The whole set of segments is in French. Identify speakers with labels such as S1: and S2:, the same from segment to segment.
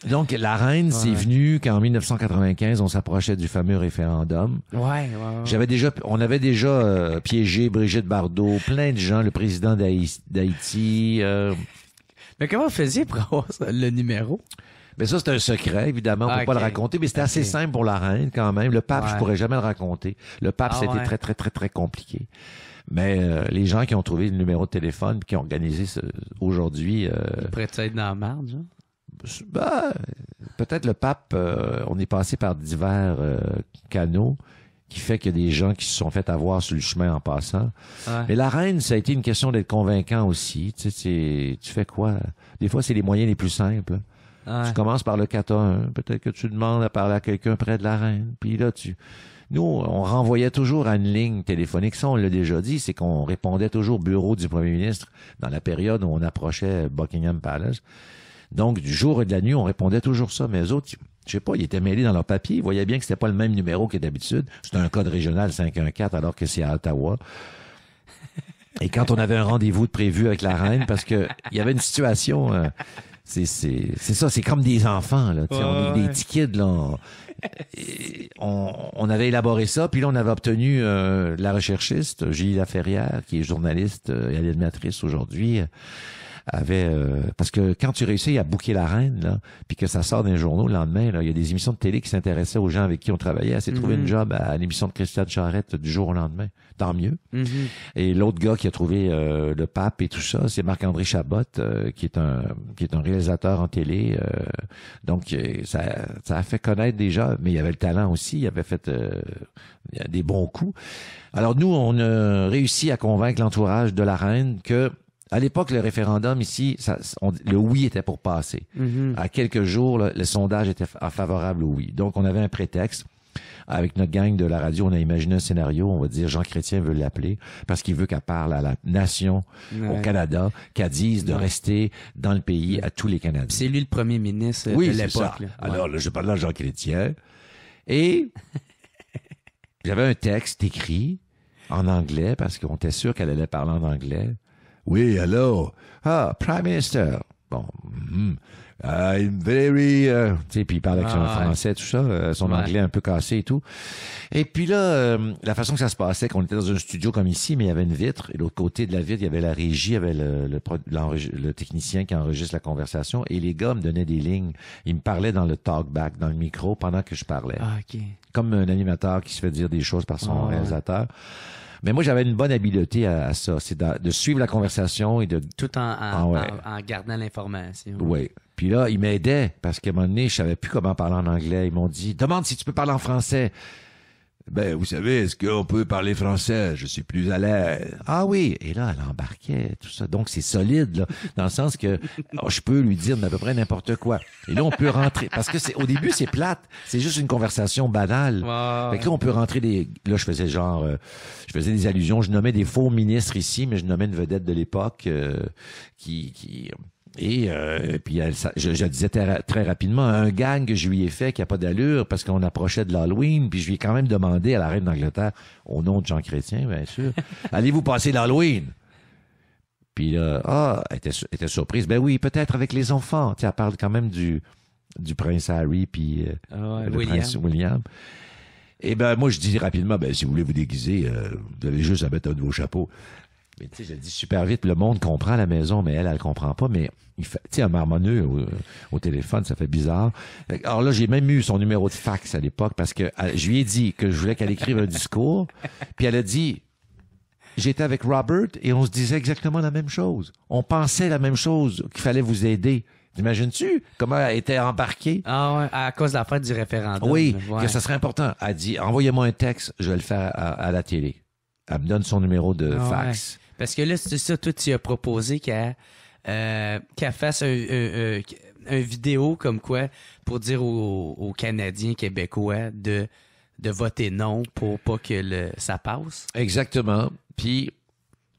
S1: Donc, la reine, c'est venu qu'en 1995, on s'approchait du fameux référendum.
S2: Ouais.
S1: On avait déjà piégé Brigitte Bardot, plein de gens, le président d'Haïti.
S2: Mais comment vous faisiez pour avoir le numéro?
S1: Mais ça, c'est un secret, évidemment, on peut pas le raconter, mais c'était assez simple pour la reine, quand même. Le pape, je pourrais jamais le raconter. Le pape, c'était très, très, très, très compliqué. Mais les gens qui ont trouvé le numéro de téléphone et qui ont organisé aujourd'hui...
S2: Il pourrait être dans la marge, genre?
S1: Ben, peut-être le pape, on est passé par divers canaux qui fait qu'il y a des gens qui se sont fait avoir sur le chemin en passant. Ouais. Mais la reine, ça a été une question d'être convaincant aussi. Tu sais, tu fais quoi? Des fois, c'est les moyens les plus simples. Ouais. Tu commences par le 4-1, peut-être que tu demandes à parler à quelqu'un près de la reine. Puis là, nous, on renvoyait toujours à une ligne téléphonique. Ça, on l'a déjà dit, c'est qu'on répondait toujours au bureau du premier ministre dans la période où on approchait Buckingham Palace. Donc, du jour et de la nuit, on répondait toujours ça. Mais eux autres, je sais pas, ils étaient mêlés dans leur papier. Ils voyaient bien que c'était pas le même numéro que d'habitude. C'était un code régional 514 alors que c'est à Ottawa. Et quand on avait un rendez-vous de prévu avec la reine, parce que il y avait une situation, c'est ça, c'est comme des enfants, là. On est des petits kids, là. On avait élaboré ça, puis là, on avait obtenu la recherchiste, Julie Laferrière, qui est journaliste et animatrice aujourd'hui, parce que quand tu réussis à booker la reine, là, puis que ça sort dans les journaux le lendemain, là, il y a des émissions de télé qui s'intéressaient aux gens avec qui on travaillait. Elle s'est trouvé une job à l'émission de Christiane Charette du jour au lendemain. Tant mieux. Et l'autre gars qui a trouvé le pape et tout ça, c'est Marc-André Chabot, qui est un réalisateur en télé. Donc ça a fait connaître déjà, mais il y avait le talent aussi. Il avait fait des bons coups. Alors nous, on a réussi à convaincre l'entourage de la reine que à l'époque, le référendum ici, le oui était pour passer. À quelques jours, le sondage était favorable au oui. Donc, on avait un prétexte. Avec notre gang de la radio, on a imaginé un scénario, on va dire Jean Chrétien veut l'appeler parce qu'il veut qu'elle parle à la nation, au Canada, qu'elle dise de rester dans le pays à tous les Canadiens.
S2: C'est lui le premier ministre de l'époque.
S1: Alors, là, je parle à Jean Chrétien et j'avais un texte écrit en anglais parce qu'on était sûr qu'elle allait parler en anglais. Oui, hello. Prime Minister. Bon, I'm very... tu sais, puis il parlait avec son français, tout ça, son anglais un peu cassé et tout. Et puis là, la façon que ça se passait, qu'on était dans un studio comme ici, mais il y avait une vitre, et de l'autre côté de la vitre, il y avait la régie, il y avait le technicien qui enregistre la conversation, et les gars me donnaient des lignes. Ils me parlaient dans le talkback, dans le micro, pendant que je parlais. Comme un animateur qui se fait dire des choses par son réalisateur. Mais moi, j'avais une bonne habileté à ça. C'est de suivre la conversation et de...
S2: Tout en gardant l'information.
S1: Oui. Puis là, ils m'aidaient parce qu'à un moment donné, je savais plus comment parler en anglais. Ils m'ont dit, demande si tu peux parler en français. Ben, vous savez, est-ce qu'on peut parler français? Je suis plus à l'aise. Ah oui. Et là, elle embarquait, tout ça. Donc, c'est solide, là. Dans le sens que, je peux lui dire à peu près n'importe quoi. Et là, on peut rentrer. Parce que au début, c'est plate. C'est juste une conversation banale. Fait que là, on peut rentrer là, je faisais des allusions. Je nommais des faux ministres ici, mais je nommais une vedette de l'époque, et puis je disais très rapidement un gang que je lui ai fait qui a pas d'allure parce qu'on approchait de l'Halloween, puis je lui ai quand même demandé à la reine d'Angleterre, au nom de Jean Chrétien, bien sûr, allez-vous passer l'Halloween? Puis là, elle était surprise. Ben oui, peut-être avec les enfants. Tu sais, elle parle quand même du prince Harry puis le prince William. Et ben moi je dis rapidement, ben si vous voulez vous déguiser, vous avez juste à mettre un de vos chapeaux. Mais tu sais, je le dis super vite, le monde comprend à la maison, mais elle comprend pas. Mais tu sais, un marmonneux au téléphone, ça fait bizarre. Alors là, j'ai même eu son numéro de fax à l'époque parce que je lui ai dit que je voulais qu'elle écrive un discours. Puis elle a dit, j'étais avec Robert et on se disait exactement la même chose. On pensait la même chose, qu'il fallait vous aider. T'imagines-tu comment elle était embarquée?
S2: Ah ouais, à cause de la fête du référendum.
S1: Oui, que ça serait important. Elle dit, envoyez-moi un texte, je vais le faire à la télé. Elle me donne son numéro de fax.
S2: Ouais. Parce que là, c'est ça, toi, tu as proposé qu'elle fasse un vidéo comme quoi pour dire aux Canadiens québécois de voter non pour pas que ça passe.
S1: Exactement. Puis,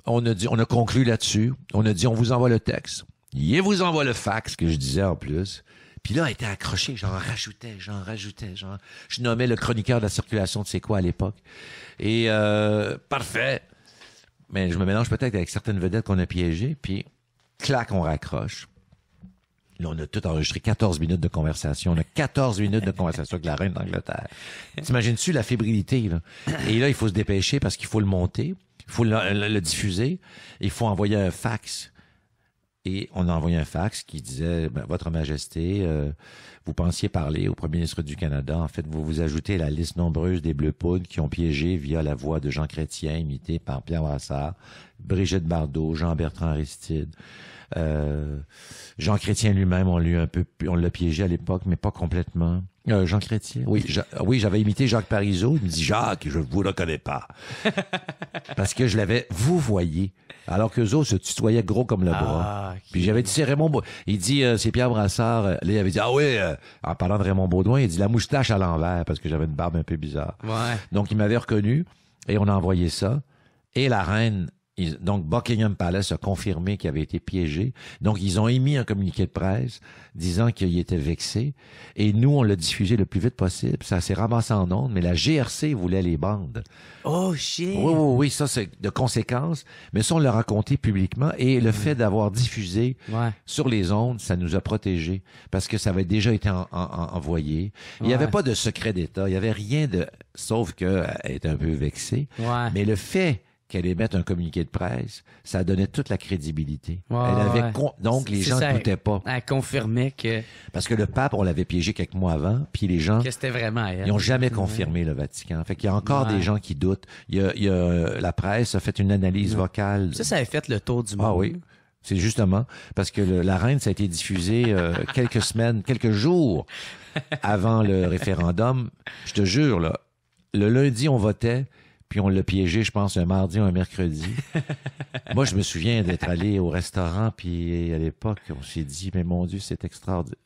S1: on a conclu là-dessus. On a dit, on vous envoie le texte. Il vous envoie le fax, que je disais en plus. Puis là, elle était accrochée. J'en rajoutais. Je nommais le chroniqueur de la circulation de C'est quoi à l'époque. Et parfait. Mais je me mélange peut-être avec certaines vedettes qu'on a piégées. Puis, clac, on raccroche. Là, on a tout enregistré 14 minutes de conversation. On a 14 minutes de conversation avec la reine d'Angleterre. T'imagines-tu la fébrilité, là? Et là, il faut se dépêcher parce qu'il faut le monter, il faut le diffuser, il faut envoyer un fax. Et on a envoyé un fax qui disait, Votre Majesté, vous pensiez parler au Premier ministre du Canada. En fait, vous vous ajoutez à la liste nombreuse des Bleus Poudres qui ont piégé via la voix de Jean Chrétien, imité par Pierre Brassard, Brigitte Bardot, Jean-Bertrand Aristide. Jean Chrétien lui-même, on l'a piégé à l'époque, mais pas complètement. Jean Chrétien? Oui, j'avais imité Jacques Parizeau. Il me dit, Jacques, je vous le connais pas. Parce que je l'avais vouvoyé. Alors qu'eux autres se tutoyaient gros comme le bras. Okay. Puis j'avais dit, c'est Raymond Baudouin. Il dit, c'est Pierre Brassard. Là, il avait dit, en parlant de Raymond Baudouin, il dit la moustache à l'envers, parce que j'avais une barbe un peu bizarre.
S2: Ouais.
S1: Donc, il m'avait reconnu, et on a envoyé ça. Et la reine, donc Buckingham Palace a confirmé qu'il avait été piégé. Donc, ils ont émis un communiqué de presse disant qu'il était vexé. Et nous, on l'a diffusé le plus vite possible. Ça s'est ramassé en ondes, mais la GRC voulait les bandes.
S2: Oh, shit!
S1: Oui, ça, c'est de conséquences. Mais ça, on l'a raconté publiquement. Et le fait d'avoir diffusé sur les ondes, ça nous a protégés. Parce que ça avait déjà été envoyé. Il n'y avait pas de secret d'État. Il n'y avait rien de... Sauf qu'elle était un peu vexée.
S2: Ouais.
S1: Mais le fait qu'elle émette un communiqué de presse, ça donnait toute la crédibilité.
S2: Ouais,
S1: elle avait donc les gens ne doutaient pas.
S2: Elle confirmait que...
S1: Parce que le pape, on l'avait piégé quelques mois avant, puis les gens...
S2: Que c'était vraiment elle.
S1: Ils n'ont jamais confirmé le Vatican. Fait qu'il y a encore des gens qui doutent. La presse a fait une analyse vocale.
S2: Ça avait fait le tour du monde.
S1: Ah oui. C'est justement parce que la reine, ça a été diffusé quelques jours avant le référendum. Je te jure, là, le lundi, on votait, puis on l'a piégé, je pense, un mardi ou un mercredi. Moi, je me souviens d'être allé au restaurant, puis à l'époque, on s'est dit, mais mon Dieu, c'est extraordinaire.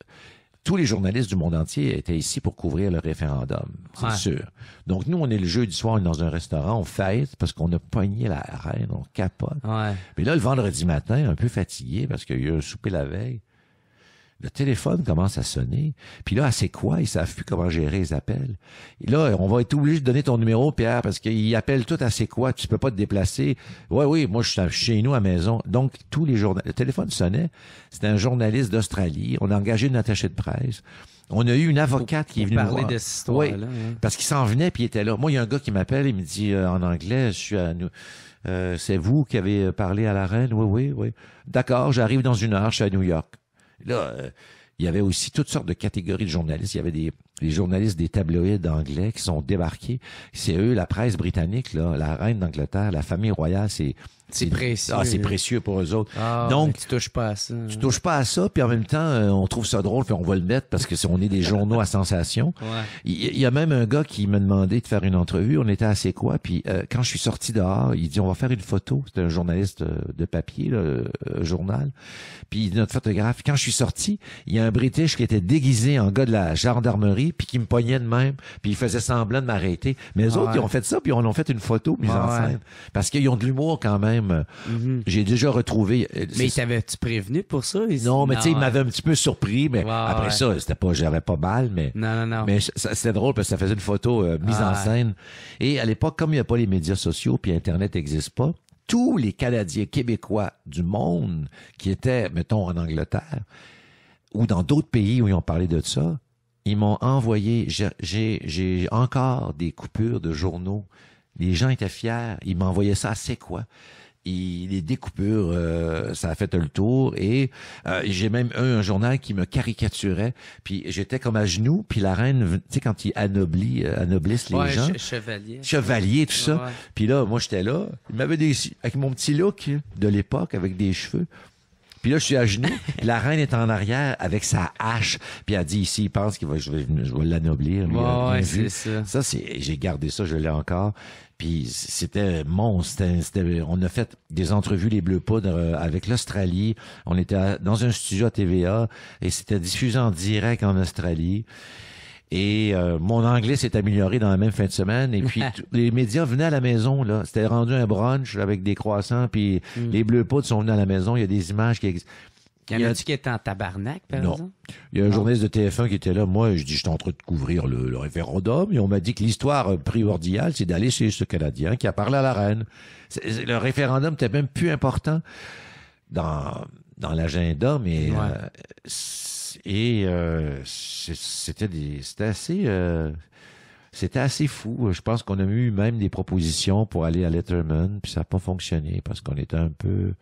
S1: Tous les journalistes du monde entier étaient ici pour couvrir le référendum, c'est sûr. Donc, nous, on est le jeudi soir, on est dans un restaurant, on fête parce qu'on a pogné la reine, on capote.
S2: Ouais.
S1: Mais là, le vendredi matin, un peu fatigué parce qu'il y a eu un souper la veille, le téléphone commence à sonner. Puis là, c'est quoi? Ils savent plus comment gérer les appels. Et là, on va être obligé de donner ton numéro, Pierre, parce qu'ils appellent tout à c'est quoi? Tu peux pas te déplacer. Oui, moi, je suis chez nous à la maison. Donc, tous les journalistes... Le téléphone sonnait. C'était un journaliste d'Australie. On a engagé une attachée de presse. On a eu une avocate qui est venue nous voir.
S2: Parler de cette histoire-là.
S1: Oui, parce qu'il s'en venait puis il était là. Moi, il y a un gars qui m'appelle, il me dit en anglais, je suis à nous. C'est vous qui avez parlé à la reine? Oui. D'accord, j'arrive dans 1 heure, je suis à New York. Là, il y avait aussi toutes sortes de catégories de journalistes. Il y avait les journalistes des tabloïds anglais qui sont débarqués. C'est eux, la presse britannique, là, la reine d'Angleterre, la famille royale, c'est
S2: précieux.
S1: C'est précieux pour eux autres.
S2: Donc, tu touches pas à ça.
S1: Tu touches pas à ça, puis en même temps, on trouve ça drôle, puis on va le mettre parce que on est des journaux à sensation.
S2: Ouais.
S1: Il y a même un gars qui m'a demandé de faire une entrevue. On était à C'est quoi, puis quand je suis sorti dehors, il dit on va faire une photo. C'était un journaliste de papier, là, journal. Puis notre photographe. Quand je suis sorti, il y a un British qui était déguisé en gars de la gendarmerie, puis qui me pognait de même, puis il faisait semblant de m'arrêter. Mais les autres, ils ont fait ça, puis on a fait une photo mise en scène. Parce qu'ils ont de l'humour quand même. J'ai déjà retrouvé...
S2: Mais t'avais-tu prévenu pour ça?
S1: Non, mais tu sais, il m'avait un petit peu surpris, mais après ça, c'était pas, j'avais pas mal, mais...
S2: Non.
S1: Mais c'était drôle parce que ça faisait une photo mise en scène. Et à l'époque, comme il n'y a pas les médias sociaux, puis Internet n'existe pas, tous les Canadiens québécois du monde qui étaient, mettons, en Angleterre, ou dans d'autres pays où ils ont parlé de ça, ils m'ont envoyé, j'ai encore des coupures de journaux. Les gens étaient fiers. Ils m'envoyaient ça, c'est quoi? Les découpures, ça a fait le tour. Et j'ai même eu un journal qui me caricaturait. Puis j'étais comme à genoux. Puis la reine, tu sais, quand ils anoblissent les gens. Chevalier, tout ça. Ouais. Puis là, moi, j'étais là. Il m'avait avec mon petit look de l'époque, avec des cheveux. Puis là, je suis à genoux. La reine est en arrière avec sa hache. Puis elle dit ici, il pense je vais l'anoblir.
S2: C'est ça.
S1: Ça, j'ai gardé ça, je l'ai encore. Puis c'était monstre. On a fait des entrevues les Bleus Poudres avec l'Australie. On était dans un studio à TVA et c'était diffusé en direct en Australie. Et mon anglais s'est amélioré dans la même fin de semaine. Et puis, les médias venaient à la maison, là. C'était rendu un brunch avec des croissants. Puis les Bleus Poudres sont venus à la maison. Il y a des images qui existent.
S2: Il y en a-tu qui étaient en tabarnak, par exemple?
S1: Il y a un journaliste de TF1 qui était là. Moi, je dis, j'étais en train de couvrir le référendum. Et on m'a dit que l'histoire primordiale, c'est d'aller chez ce Canadien qui a parlé à la reine. Le référendum était même plus important dans dans l'agenda, mais
S2: Ouais.
S1: c'était assez fou. Je pense qu'on a eu même des propositions pour aller à Letterman, puis ça n'a pas fonctionné parce qu'on était un peu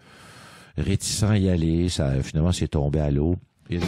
S1: réticents à y aller. Ça finalement c'est tombé à l'eau. Et-